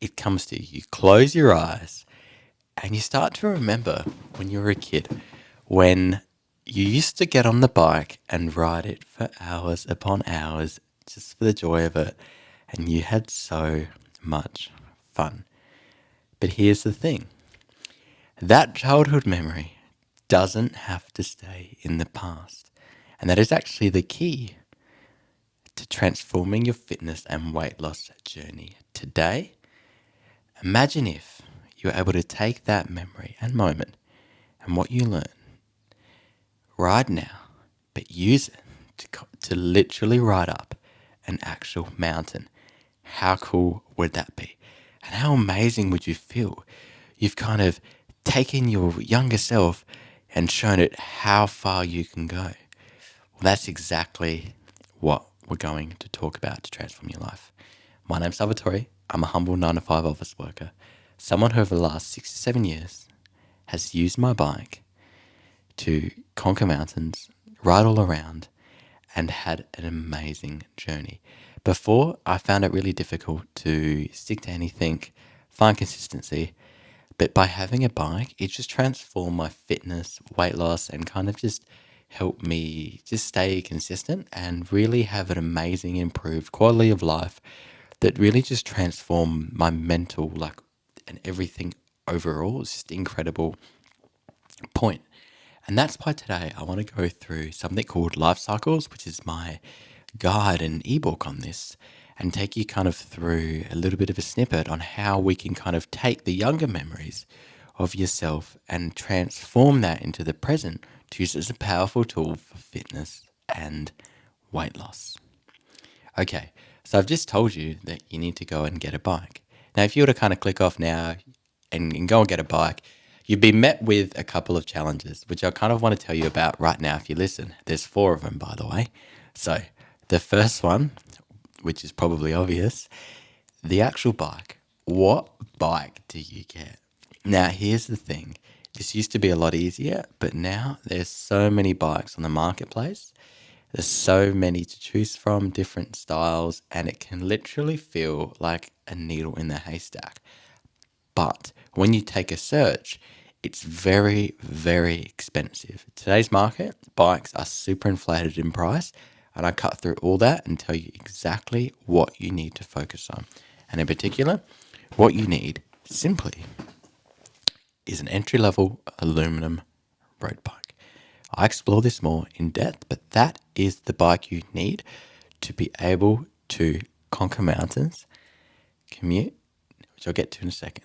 it comes to you. You close your eyes and you start to remember when you were a kid, when you used to get on the bike and ride it for hours upon hours just for the joy of it, and you had so much fun. But here's the thing, that childhood memory doesn't have to stay in the past. And that is actually the key to transforming your fitness and weight loss journey today. Imagine if you were able to take that memory and moment and what you learn right now, but use it to literally ride up an actual mountain. How cool would that be? And how amazing would you feel? You've kind of taken your younger self and shown it how far you can go. Well, that's exactly what we're going to talk about to transform your life. My name's Salvatore. I'm a humble 9 to 5 office worker, someone who over the last 6 to 7 years has used my bike to conquer mountains, ride all around, and had an amazing journey. Before, I found it really difficult to stick to anything, find consistency, but by having a bike, it just transformed my fitness, weight loss, and kind of just helped me just stay consistent and really have an amazing improved quality of life that really just transformed my mental, and everything overall. It's just incredible point. And that's why today I want to go through something called Life Cycles, which is my guide and ebook on this, and take you kind of through a little bit of a snippet on how we can kind of take the younger memories of yourself and transform that into the present to use it as a powerful tool for fitness and weight loss. Okay, so I've just told you that you need to go and get a bike. Now, if you were to kind of click off now and go and get a bike, you'd be met with a couple of challenges, which I kind of want to tell you about right now if you listen. There's 4 of them, by the way. So, the first one, which is probably obvious, the actual bike. What bike do you get? Now, here's the thing. This used to be a lot easier, but now there's so many bikes on the marketplace. There's so many to choose from, different styles, and it can literally feel like a needle in the haystack. But when you take a search, it's very, very expensive. Today's market, bikes are super inflated in price, and I cut through all that and tell you exactly what you need to focus on. And in particular, what you need simply is an entry-level aluminum road bike. I explore this more in depth, but that is the bike you need to be able to conquer mountains, commute, which I'll get to in a second.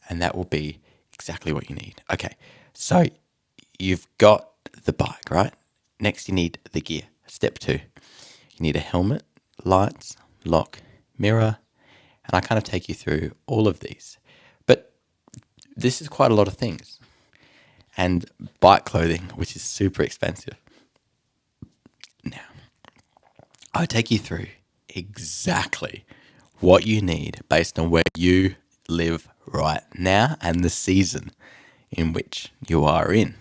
And that will be exactly what you need. Okay, so you've got the bike, right? Next, you need the gear. Step 2, you need a helmet, lights, lock, mirror, and I kind of take you through all of these. But this is quite a lot of things. And bike clothing, which is super expensive. Now, I'll take you through exactly what you need based on where you live right now and the season in which you are in.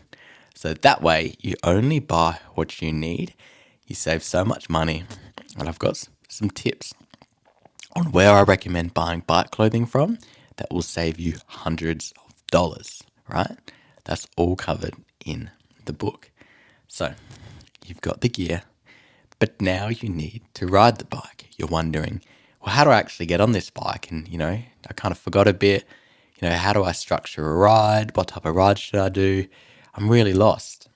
So that way, you only buy what you need. You save so much money. And I've got some tips on where I recommend buying bike clothing from that will save you hundreds of dollars, right? That's all covered in the book. So you've got the gear, but now you need to ride the bike. You're wondering, well, how do I actually get on this bike? And, I kind of forgot a bit. How do I structure a ride? What type of ride should I do? I'm really lost.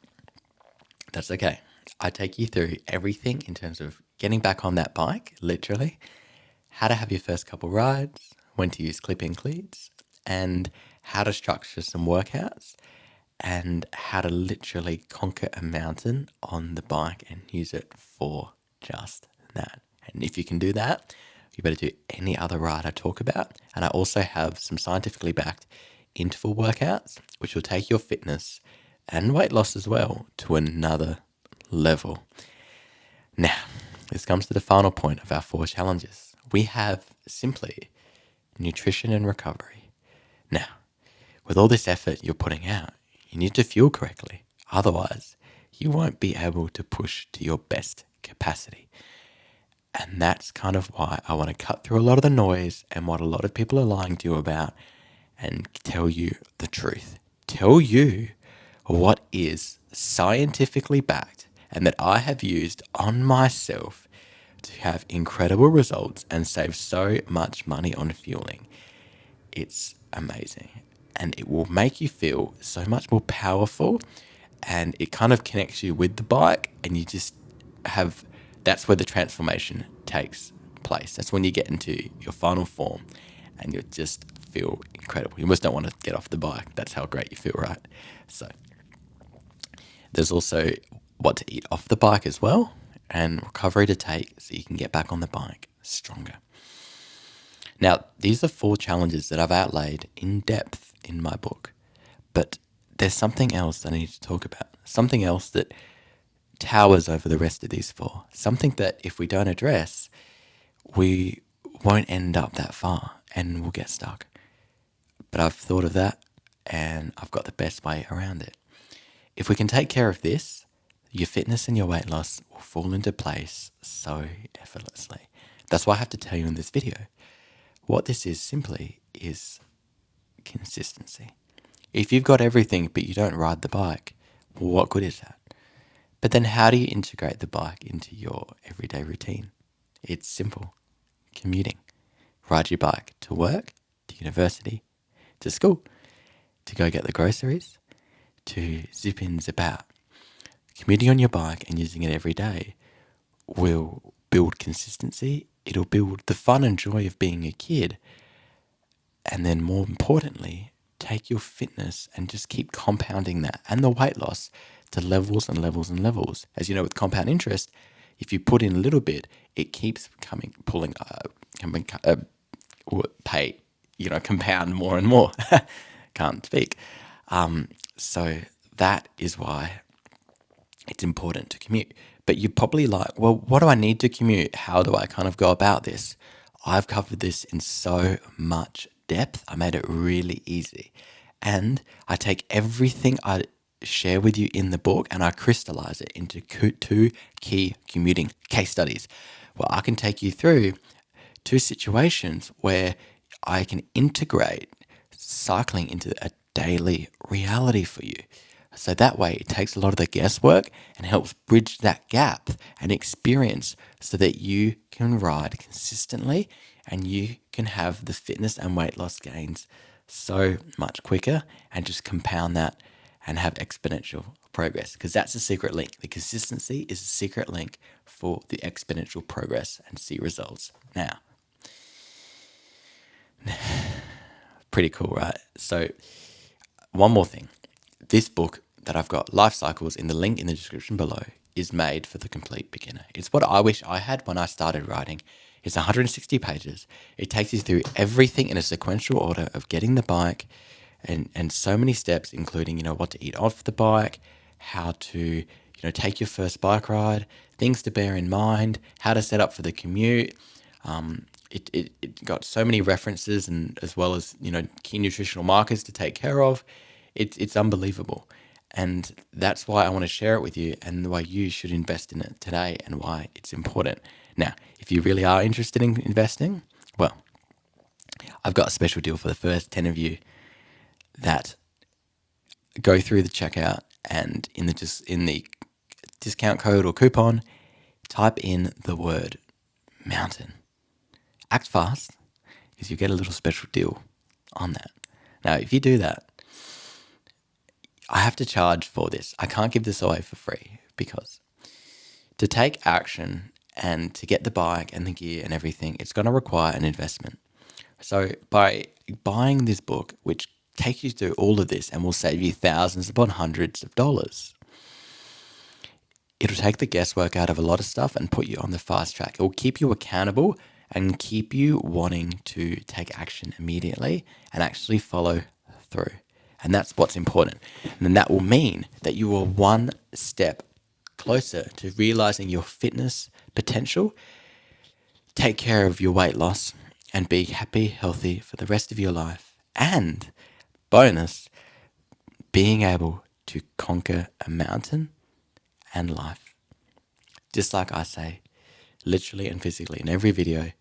That's okay. I take you through everything in terms of getting back on that bike, literally, how to have your first couple rides, when to use clip-in cleats, and how to structure some workouts, and how to literally conquer a mountain on the bike and use it for just that. And if you can do that, you better do any other ride I talk about. And I also have some scientifically backed interval workouts, which will take your fitness and weight loss as well to another level. Now, this comes to the final point of our 4 challenges. We have simply nutrition and recovery. Now, with all this effort you're putting out, you need to fuel correctly. Otherwise, you won't be able to push to your best capacity. And that's kind of why I want to cut through a lot of the noise and what a lot of people are lying to you about and tell you the truth. Tell you what is scientifically backed and that I have used on myself to have incredible results and save so much money on fueling. It's amazing. And it will make you feel so much more powerful, and it kind of connects you with the bike, and you just have that's where the transformation takes place. That's when you get into your final form and you just feel incredible. You almost don't want to get off the bike. That's how great you feel, right? So there's also what to eat off the bike as well, and recovery to take so you can get back on the bike stronger. Now, these are 4 challenges that I've outlaid in depth in my book, but there's something else that I need to talk about, something else that towers over the rest of these 4, something that if we don't address, we won't end up that far and we'll get stuck. But I've thought of that and I've got the best way around it. If we can take care of this, your fitness and your weight loss will fall into place so effortlessly. That's why I have to tell you in this video. What this is simply is consistency. If you've got everything but you don't ride the bike, well, what good is that? But then how do you integrate the bike into your everyday routine? It's simple. Commuting. Ride your bike to work, to university, to school, to go get the groceries, to zip in, zip out. Commuting on your bike and using it every day will build consistency. It'll build the fun and joy of being a kid. And then more importantly, take your fitness and just keep compounding that and the weight loss to levels and levels and levels. As you know, with compound interest, if you put in a little bit, it keeps compound more and more. Can't speak. So that is why it's important to commute. But you're probably like, well, what do I need to commute? How do I kind of go about this? I've covered this in so much depth. I made it really easy. And I take everything I share with you in the book and I crystallize it into 2 key commuting case studies. Well, I can take you through 2 situations where I can integrate cycling into a daily reality for you. So that way it takes a lot of the guesswork and helps bridge that gap and experience so that you can ride consistently and you can have the fitness and weight loss gains so much quicker and just compound that and have exponential progress, because that's the secret link. The consistency is the secret link for the exponential progress and see results now. Pretty cool, right? So one more thing. This book that I've got, Life Cycles, in the link in the description below, is made for the complete beginner. It's what I wish I had when I started writing. It's 160 pages. It takes you through everything in a sequential order of getting the bike and so many steps, including, what to eat off the bike, how to, take your first bike ride, things to bear in mind, how to set up for the commute. It got so many references and as well as, key nutritional markers to take care of. It's unbelievable. And that's why I want to share it with you and why you should invest in it today and why it's important. Now, if you really are interested in investing, well, I've got a special deal for the first 10 of you that go through the checkout and in the discount code or coupon, type in the word mountain. Act fast because you get a little special deal on that. Now, if you do that, I have to charge for this. I can't give this away for free because to take action and to get the bike and the gear and everything, it's going to require an investment. So by buying this book, which takes you through all of this and will save you thousands upon hundreds of dollars, it'll take the guesswork out of a lot of stuff and put you on the fast track. It will keep you accountable and keep you wanting to take action immediately and actually follow through. And that's what's important. And then that will mean that you are one step closer to realizing your fitness potential, take care of your weight loss, and be happy, healthy for the rest of your life. And bonus, being able to conquer a mountain and life. Just like I say, literally and physically in every video.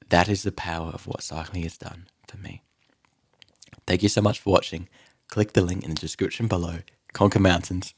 That is the power of what cycling has done for me. Thank you so much for watching. Click the link in the description below. Conquer mountains.